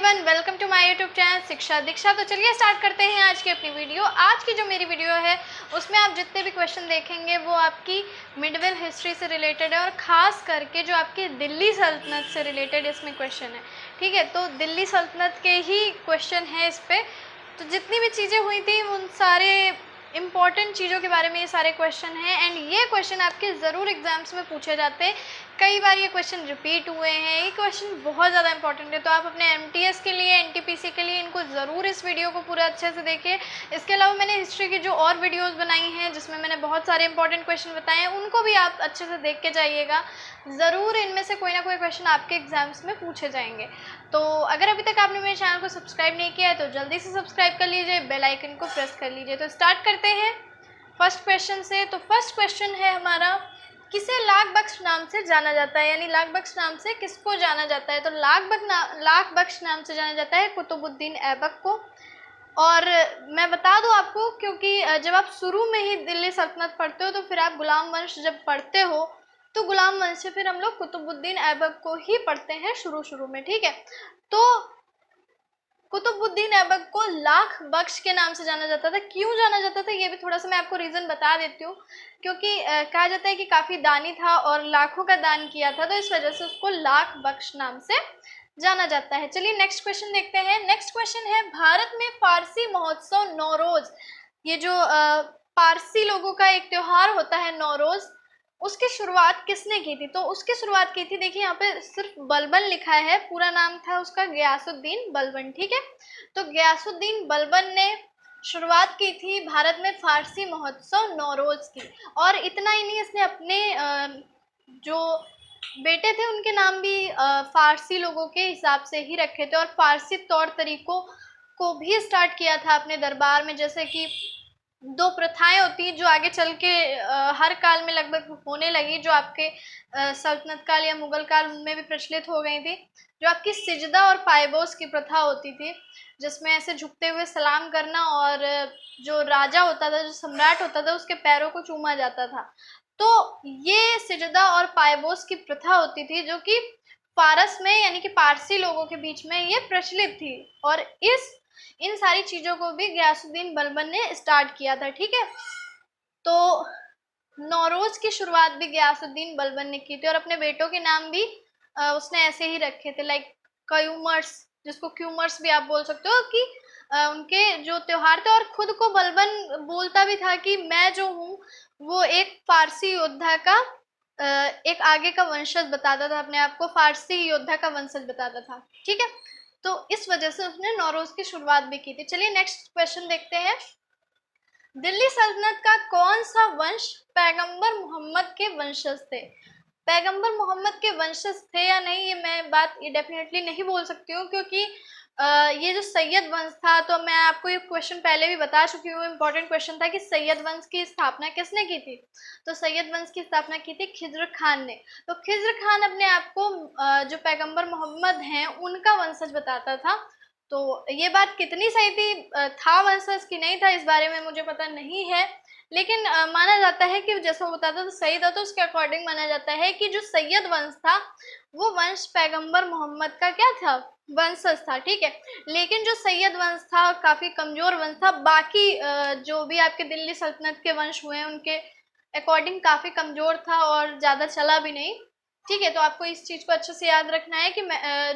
Everyone, welcome to my YouTube channel Shiksha Diksha. तो चलिए start करते हैं आज की अपनी वीडियो। आज की जो मेरी वीडियो है उसमें आप जितने भी क्वेश्चन देखेंगे वो आपकी मिडिवल हिस्ट्री से रिलेटेड है और ख़ास करके जो आपकी दिल्ली सल्तनत से रिलेटेड इसमें क्वेश्चन है। ठीक है, तो दिल्ली सल्तनत के ही क्वेश्चन है इस पर। तो जितनी भी चीज़ें हुई थी उन सारे इम्पॉर्टेंट चीज़ों के बारे में ये सारे क्वेश्चन हैं एंड ये क्वेश्चन आपके ज़रूर एग्जाम्स में पूछे जाते हैं। कई बार ये क्वेश्चन रिपीट हुए हैं। ये क्वेश्चन बहुत ज़्यादा इंपॉर्टेंट है, तो आप अपने एमटीएस के लिए, एनटीपीसी के लिए इनको ज़रूर इस वीडियो को पूरा अच्छे से देखिए। इसके अलावा मैंने हिस्ट्री की जो और वीडियोस बनाई हैं जिसमें मैंने बहुत सारे इंपॉर्टेंट क्वेश्चन बताए हैं, उनको भी आप अच्छे से देख के जाइएगा। ज़रूर इनमें से कोई ना कोई क्वेश्चन आपके एग्जाम्स में पूछे जाएंगे। तो अगर अभी तक आपने मेरे चैनल को सब्सक्राइब नहीं किया है तो जल्दी से सब्सक्राइब कर लीजिए, बेल आइकन को प्रेस कर लीजिए। तो स्टार्ट करते हैं फर्स्ट क्वेश्चन से। तो फर्स्ट क्वेश्चन है हमारा, किसे लाख बख्श नाम से जाना जाता है, यानी लाख बख्श नाम से किसको जाना जाता है? तो लाख बख्श नाम से जाना जाता है कुतुबुद्दीन ऐबक को। और मैं बता दूं आपको, क्योंकि जब आप शुरू में ही दिल्ली सल्तनत पढ़ते हो तो फिर आप गुलाम वंश जब पढ़ते हो तो गुलाम वंश से फिर हम लोग कुतुबुद्दीन ऐबक को ही पढ़ते हैं शुरू में। ठीक है, तो कुतुबुद्दीन ऐबक को लाख बख्श के नाम से जाना जाता था। क्यों जाना जाता था ये भी थोड़ा सा मैं आपको रीज़न बता देती हूँ। क्योंकि कहा जाता है कि काफ़ी दानी था और लाखों का दान किया था, तो इस वजह से उसको लाख बख्श नाम से जाना जाता है। चलिए नेक्स्ट क्वेश्चन देखते हैं। नेक्स्ट क्वेश्चन है, भारत में फारसी महोत्सव नौरोज, ये जो पारसी लोगों का एक त्योहार होता है नौरोज, उसकी शुरुआत किसने की थी? तो उसकी शुरुआत की थी, देखिए यहाँ पे सिर्फ बलबन लिखा है, पूरा नाम था उसका गयासुद्दीन बलबन। ठीक है, तो गयासुद्दीन बलबन ने शुरुआत की थी भारत में फारसी महोत्सव नौरोज की। और इतना ही नहीं, इसने अपने जो बेटे थे उनके नाम भी फारसी लोगों के हिसाब से ही रखे थे और फारसी तौर तरीकों को भी स्टार्ट किया था अपने दरबार में। जैसे कि दो प्रथाएं होती जो आगे चल के हर काल में लगभग होने लगी, जो आपके सल्तनत काल या मुगल काल में भी प्रचलित हो गई थी। जो आपकी सिजदा और पायबोस की प्रथा होती थी, जिसमें ऐसे झुकते हुए सलाम करना और जो राजा होता था, जो सम्राट होता था, उसके पैरों को चूमा जाता था। तो ये सिजदा और पायबोस की प्रथा होती थी जो कि फारस में यानी कि पारसी लोगों के बीच में ये प्रचलित थी। और इन सारी चीज़ों को भी गयासुद्दीन बलबन ने स्टार्ट किया था। ठीक है, तो नौरोज की शुरुआत भी गयासुद्दीन बलबन ने की थी और अपने बेटों के नाम भी उसने ऐसे ही रखे थे, लाइक क्यूमर्स, जिसको क्यूमर्स भी आप बोल सकते हो, कि उनके जो त्योहार थे। और खुद को बलबन बोलता भी था कि मैं जो हूँ वो एक फारसी योद्धा का एक आगे का वंशज बताता था, अपने आप को फारसी योद्धा का वंशज बताता था। ठीक है, तो इस वजह से उसने नौरोज की शुरुआत भी की थी। चलिए नेक्स्ट क्वेश्चन देखते हैं। दिल्ली सल्तनत का कौन सा वंश पैगंबर मोहम्मद के वंशज थे? पैगंबर मोहम्मद के वंशज थे या नहीं, ये मैं बात ये डेफिनेटली नहीं बोल सकती हूँ, क्योंकि ये जो सैयद वंश था, तो मैं आपको ये क्वेश्चन पहले भी बता चुकी हूँ, इम्पोर्टेंट क्वेश्चन था कि सैयद वंश की स्थापना किसने की थी? तो सैयद वंश की स्थापना की थी खिज्र खान ने। तो खिज्र खान अपने आप को जो पैगंबर मोहम्मद हैं उनका वंशज बताता था। तो ये बात कितनी सही थी, था वंशज की नहीं था, इस बारे में मुझे पता नहीं है, लेकिन माना जाता है कि जैसा वो बताता तो सही था। तो उसके अकॉर्डिंग माना जाता है कि जो सैयद वंश था वो वंश पैगंबर मोहम्मद का क्या था? वंशज था। ठीक है, लेकिन जो सैयद वंश था काफ़ी कमज़ोर वंश था। बाकी जो भी आपके दिल्ली सल्तनत के वंश हुए हैं उनके अकॉर्डिंग काफ़ी कमज़ोर था और ज़्यादा चला भी नहीं। ठीक है, तो आपको इस चीज़ को अच्छे से याद रखना है कि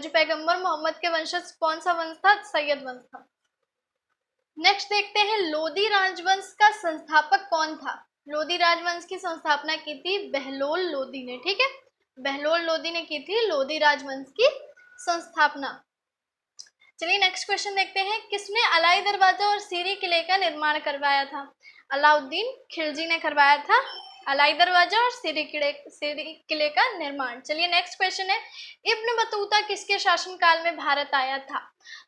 जो पैगंबर मोहम्मद के वंशज कौन सा वंश था? सैयद वंश था। नेक्स्ट देखते हैं, लोदी राजवंश का संस्थापक कौन था? लोदी राजवंश की संस्थापना की थी बहलोल लोदी ने। ठीक है, बहलोल लोदी ने की थी लोदी राजवंश की संस्थापना। चलिए नेक्स्ट क्वेश्चन देखते हैं। किसने अलाई दरवाजा और सीरी किले का निर्माण करवाया था? अलाउद्दीन खिलजी ने करवाया था अलाई दरवाजा और सीरी किले का निर्माण। चलिए नेक्स्ट क्वेश्चन है, इब्न बतूता किसके शासनकाल में भारत आया था?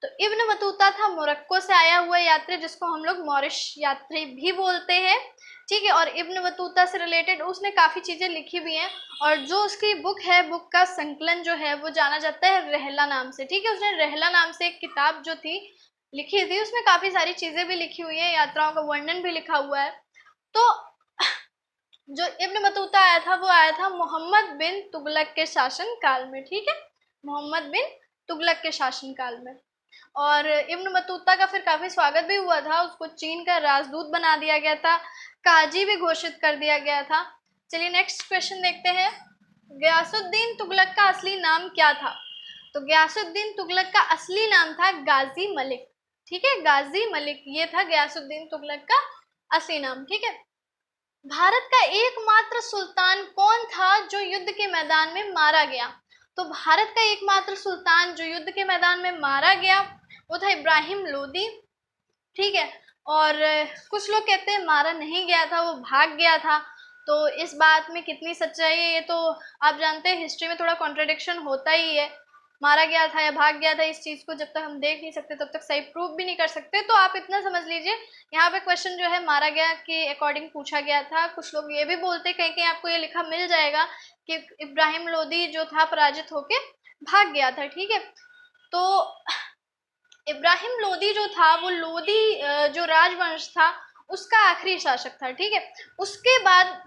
तो इब्न बतूता था मोरक्को से आया हुआ यात्री, जिसको हम लोग मॉरिश यात्री भी बोलते हैं। ठीक है, और इब्न बतूता से रिलेटेड उसने काफ़ी चीज़ें लिखी भी हैं और जो उसकी बुक है, बुक का संकलन जो है वो जाना जाता है रहला नाम से। ठीक है, उसने रहला नाम से एक किताब जो थी लिखी थी, उसमें काफ़ी सारी चीज़ें भी लिखी हुई हैं, यात्राओं का वर्णन भी लिखा हुआ है। तो जो इब्न बतूता आया था वो आया था मोहम्मद बिन तुगलक के शासन काल में। ठीक है, मोहम्मद बिन तुगलक के शासन काल में। और इब्न बतूता का फिर काफ़ी स्वागत भी हुआ था, उसको चीन का राजदूत बना दिया गया था, काजी भी घोषित कर दिया गया था। चलिए नेक्स्ट क्वेश्चन देखते हैं, गयासुद्दीन तुगलक का असली नाम क्या था? तो गयासुद्दीन तुगलक का असली नाम था गाजी मलिक। ठीक है, गाजी मलिक ये था गयासुद्दीन तुगलक का असली नाम। ठीक है, भारत का एकमात्र सुल्तान कौन था जो युद्ध के मैदान में मारा गया? तो भारत का एकमात्र सुल्तान जो युद्ध के मैदान में मारा गया वो था इब्राहिम लोदी। ठीक है, और कुछ लोग कहते हैं मारा नहीं गया था, वो भाग गया था। तो इस बात में कितनी सच्चाई है ये तो आप जानते हैं, हिस्ट्री में थोड़ा कॉन्ट्रडिक्शन होता ही है। मारा गया था या भाग गया था, इस चीज़ को जब तक हम देख नहीं सकते तब तक सही प्रूव भी नहीं कर सकते। तो आप इतना समझ लीजिए, यहाँ पे क्वेश्चन जो है मारा गया के अकॉर्डिंग पूछा गया था। कुछ लोग ये भी बोलते, कहीं कहीं आपको ये लिखा मिल जाएगा कि इब्राहिम लोदी जो था पराजित होके भाग गया था। ठीक है, तो इब्राहिम लोदी जो था वो लोदी जो राजवंश था उसका आखिरी शासक था। ठीक है, उसके बाद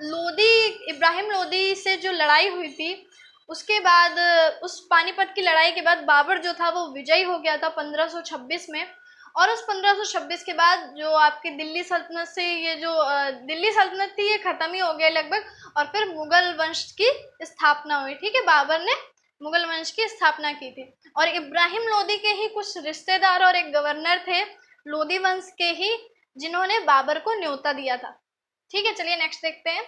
इब्राहिम लोदी से जो लड़ाई हुई थी, उसके बाद उस पानीपत की लड़ाई के बाद बाबर जो था वो विजयी हो गया था 1526 में। और उस 1526 के बाद जो आपकी दिल्ली सल्तनत से ये जो दिल्ली सल्तनत थी ये खत्म ही हो गया लगभग, और फिर मुगल वंश की स्थापना हुई। ठीक है, बाबर ने मुगल वंश की स्थापना की थी, और इब्राहिम लोदी के ही कुछ रिश्तेदार और एक गवर्नर थे लोदी वंश के ही, जिन्होंने बाबर को न्योता दिया था। ठीक है, चलिए नेक्स्ट देखते हैं,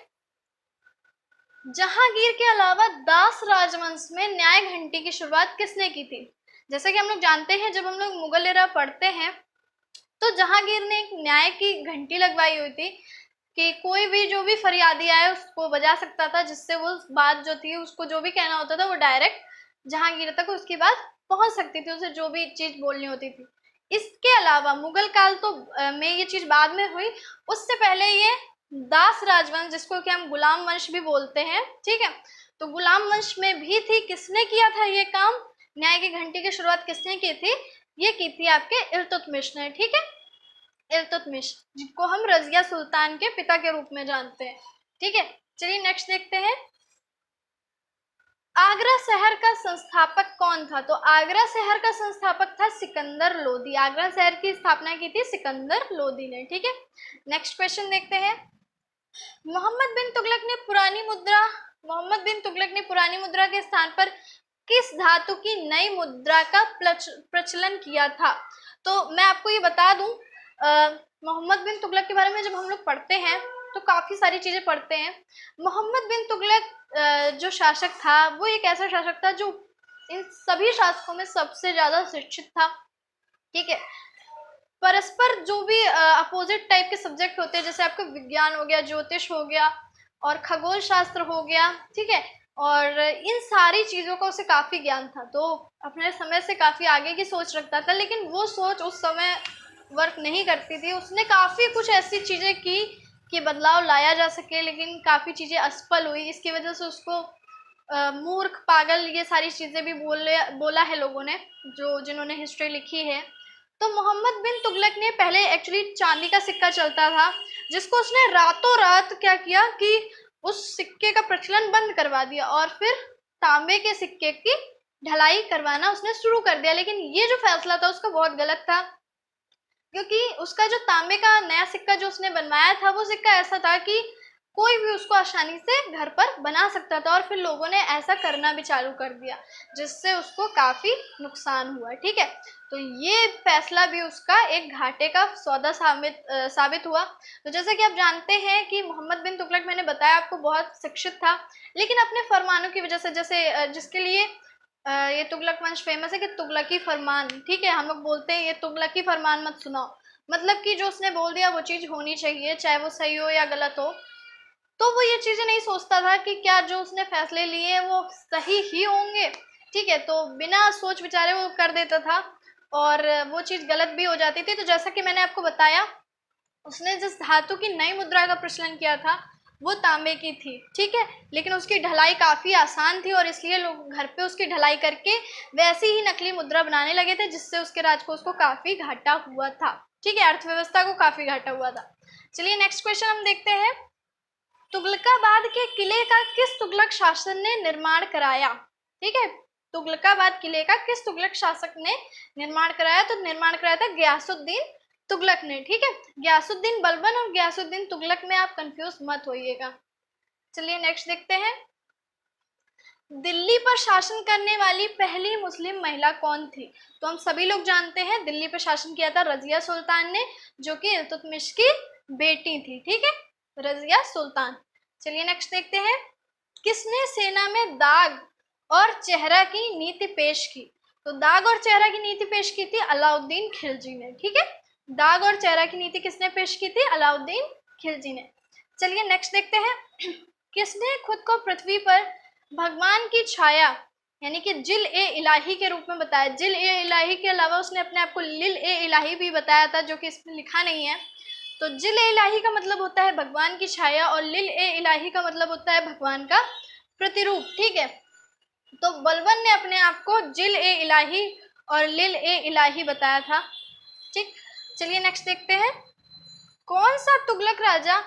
जहांगीर के अलावा दास राजवंश में न्याय घंटी की शुरुआत किसने की थी? जैसे कि हम लोग जानते हैं, जब हम लोग मुगल एरा पढ़ते हैं तो जहांगीर ने एक न्याय की घंटी लगवाई हुई थी कि कोई भी जो भी फरियादी आए उसको बजा सकता था, जिससे वो बात जो थी उसको जो भी कहना होता था वो डायरेक्ट जहांगीर तक उसकी बात पहुंच सकती थी, उसे जो भी चीज बोलनी होती थी। इसके अलावा मुगल काल तो में ये चीज बाद में हुई, उससे पहले ये दास राजवंश जिसको कि हम गुलाम वंश भी बोलते हैं, ठीक है, तो गुलाम वंश में भी थी। किसने किया था ये काम, न्याय की घंटी की शुरुआत किसने की थी? ये की थी आपके इल्तुतमिश ने। ठीक है, इल्तुतमिश, जिनको हम रजिया सुल्तान के पिता के रूप में जानते हैं। ठीक है, चलिए नेक्स्ट देखते हैं, आगरा शहर का संस्थापक कौन था? तो आगरा शहर का संस्थापक था सिकंदर लोदी। आगरा शहर की स्थापना की थी सिकंदर लोदी ने। ठीक है, नेक्स्ट क्वेश्चन देखते हैं, मोहम्मद बिन तुगलक ने पुरानी मुद्रा के स्थान पर किस धातु की नई मुद्रा का प्रचलन किया था? तो मैं आपको ये बता दूं, मोहम्मद बिन तुगलक के बारे में जब हम लोग पढ़ते हैं तो काफ़ी सारी चीज़ें पढ़ते हैं। मोहम्मद बिन तुगलक जो शासक था वो एक ऐसा शासक था जो इन सभी शासकों में सबसे ज़्यादा शिक्षित था। ठीक है, परस्पर जो भी अपोजिट टाइप के सब्जेक्ट होते हैं, जैसे आपका विज्ञान हो गया, ज्योतिष हो गया और खगोल शास्त्र हो गया, ठीक है, और इन सारी चीज़ों का उसे काफ़ी ज्ञान था, तो अपने समय से काफ़ी आगे की सोच रखता था। लेकिन वो सोच उस समय वर्क नहीं करती थी। उसने काफ़ी कुछ ऐसी चीज़ें की कि बदलाव लाया जा सके, लेकिन काफ़ी चीज़ें असफल हुई। इसकी वजह से उसको मूर्ख, पागल, ये सारी चीज़ें भी बोला है लोगों ने, जिन्होंने हिस्ट्री लिखी है। तो मोहम्मद बिन तुगलक ने पहले एक्चुअली चांदी का सिक्का चलता था, जिसको उसने रातों रात क्या किया कि उस सिक्के का प्रचलन बंद करवा दिया, और फिर तांबे के सिक्के की ढलाई करवाना उसने शुरू कर दिया। लेकिन ये जो फैसला था उसका बहुत गलत था, क्योंकि उसका जो तांबे का नया सिक्का जो उसने बनवाया था वो सिक्का ऐसा था कि कोई भी उसको आसानी से घर पर बना सकता था, और फिर लोगों ने ऐसा करना भी चालू कर दिया, जिससे उसको काफ़ी नुकसान हुआ। ठीक है, तो ये फैसला भी उसका एक घाटे का सौदा साबित हुआ। तो जैसे कि आप जानते हैं कि मोहम्मद बिन तुगलक, मैंने बताया आपको, बहुत शिक्षित था, लेकिन अपने फरमानों की वजह से, जैसे जिसके लिए ये तुगलक वंश फेमस है कि तुगलकी फरमान, ठीक है, हम लोग बोलते हैं ये तुगलकी फरमान मत सुनाओ, मतलब कि जो उसने बोल दिया वो चीज़ होनी चाहिए, चाहे वो सही हो या गलत हो। तो वो ये चीज़ें नहीं सोचता था कि क्या जो उसने फैसले लिए वो सही ही होंगे। ठीक है, तो बिना सोच विचारे वो कर देता था, और वो चीज़ गलत भी हो जाती थी। तो जैसा कि मैंने आपको बताया, उसने जिस धातु की नई मुद्रा का प्रचलन किया था वो तांबे की थी। ठीक है, लेकिन उसकी ढलाई काफ़ी आसान थी, और इसलिए लोग घर पे उसकी ढलाई करके वैसी ही नकली मुद्रा बनाने लगे थे, जिससे उसके राजकोष को काफ़ी घाटा हुआ था। ठीक है, अर्थव्यवस्था को काफ़ी घाटा हुआ था। चलिए नेक्स्ट क्वेश्चन हम देखते हैं, तुगलकाबाद के किले का किस तुगलक शासन ने निर्माण कराया? ठीक है, तुगलकाबाद किले का किस तुगलक शासक ने निर्माण कराया? तो निर्माण कराया था गयासुद्दीन तुगलक ने। ठीक है, गयासुद्दीन बलबन और गयासुद्दीन तुगलक में आप कंफ्यूज मत होइएगा। चलिए नेक्स्ट देखते हैं, दिल्ली पर शासन करने वाली पहली मुस्लिम महिला कौन थी? तो हम सभी लोग जानते हैं दिल्ली पर शासन किया था रजिया सुल्तान ने, जो कि इल्तुतमिश की बेटी थी। ठीक है, रजिया सुल्तान। चलिए नेक्स्ट देखते हैं, किसने सेना में दाग और चेहरा की नीति पेश की? तो दाग और चेहरा की नीति पेश की थी अलाउद्दीन खिलजी ने। ठीक है, दाग और चेहरा की नीति किसने पेश की थी? अलाउद्दीन खिलजी ने। चलिए नेक्स्ट देखते हैं, किसने खुद को पृथ्वी पर भगवान की छाया यानी कि जिल ए इलाही के रूप में बताया? जिल ए इलाही के अलावा उसने अपने आप को लिल ए इलाही भी बताया था, जो कि इसमें लिखा नहीं है। तो जिल ए इलाही का मतलब होता है भगवान की छाया और लिल ए इलाही का मतलब होता है भगवान का प्रतिरूप। ठीक है, तो बलबन ने अपने आप को जिल ए इलाही और लिल ए इलाही बताया था। ठीक, चलिए नेक्स्ट देखते हैं, कौन सा तुगलक राजा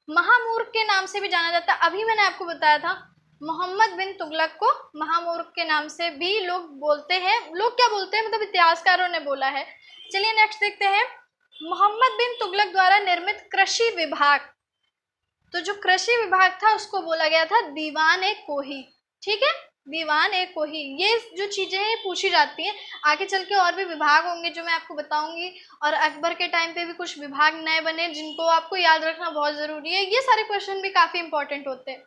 महामूर्ख के नाम से भी जाना जाता है? अभी मैंने आपको बताया था मोहम्मद बिन तुगलक को महामूर्ख के नाम से भी लोग बोलते हैं। लोग क्या बोलते हैं, मतलब इतिहासकारों ने बोला है। चलिए नेक्स्ट देखते हैं, मोहम्मद बिन तुगलक द्वारा निर्मित कृषि विभाग, तो जो कृषि विभाग था उसको बोला गया था दीवान ए कोही। ठीक है, दीवान ए कोही। ये जो चीजें हैं पूछी जाती हैं, आगे चल के और भी विभाग होंगे जो मैं आपको बताऊंगी, और अकबर के टाइम पे भी कुछ विभाग नए बने जिनको आपको याद रखना बहुत जरूरी है। ये सारे क्वेश्चन भी काफी इंपॉर्टेंट होते हैं।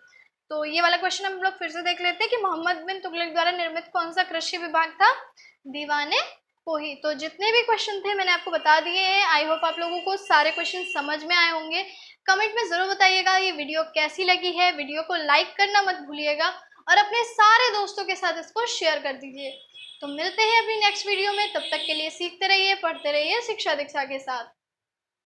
तो ये वाला क्वेश्चन हम लोग फिर से देख लेते हैं कि मोहम्मद बिन तुगलक द्वारा निर्मित कौन सा कृषि विभाग था? दीवान ए कोही। तो जितने भी क्वेश्चन थे मैंने आपको बता दिए हैं। आई होप आप लोगों को सारे क्वेश्चन समझ में आए होंगे। कमेंट में ज़रूर बताइएगा ये वीडियो कैसी लगी है। वीडियो को लाइक करना मत भूलिएगा और अपने सारे दोस्तों के साथ इसको शेयर कर दीजिए। तो मिलते हैं अपनी नेक्स्ट वीडियो में, तब तक के लिए सीखते रहिए, पढ़ते रहिए शिक्षा दीक्षा के साथ।